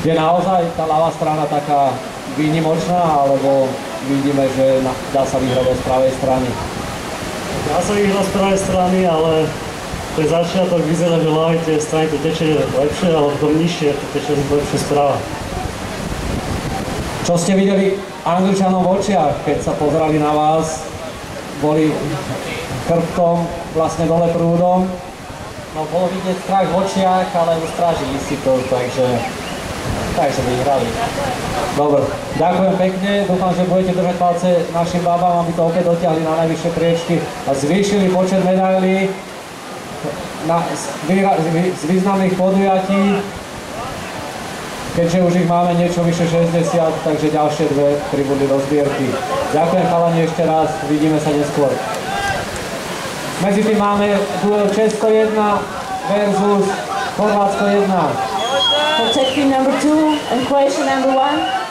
Je naozaj tá ľavá strana taká výnimočná, alebo vidíme, že dá sa vyhrať aj z pravej strany? Dá sa vyhrať z pravej strany, ale ten začiatok vyzerá, že ľavej tie strany to tečie lepšie, ale potom nižšie to tečie lepšie sprava. Čo ste videli Angličanom v očiach, keď sa pozerali na vás? Boli chrbtom vlastne dole prúdom? No bolo vidieť strach v očiach, ale ustrážili si to, takže vyhrali. Dobre, ďakujem pekne, dúfam, že budete držať palce našim babám, aby to opäť dotiahli na najvyššie priečky a zvýšili počet medailí z významných podujatí. Keďže už ich máme niečo vyše 60, takže ďalšie dve pribudli do zbierky. Ďakujem chalani ešte raz, vidíme sa neskôr. Medzi tým máme duel Česko 1 versus Chorvátsko 1. So check team number 2 and Croatia number 1.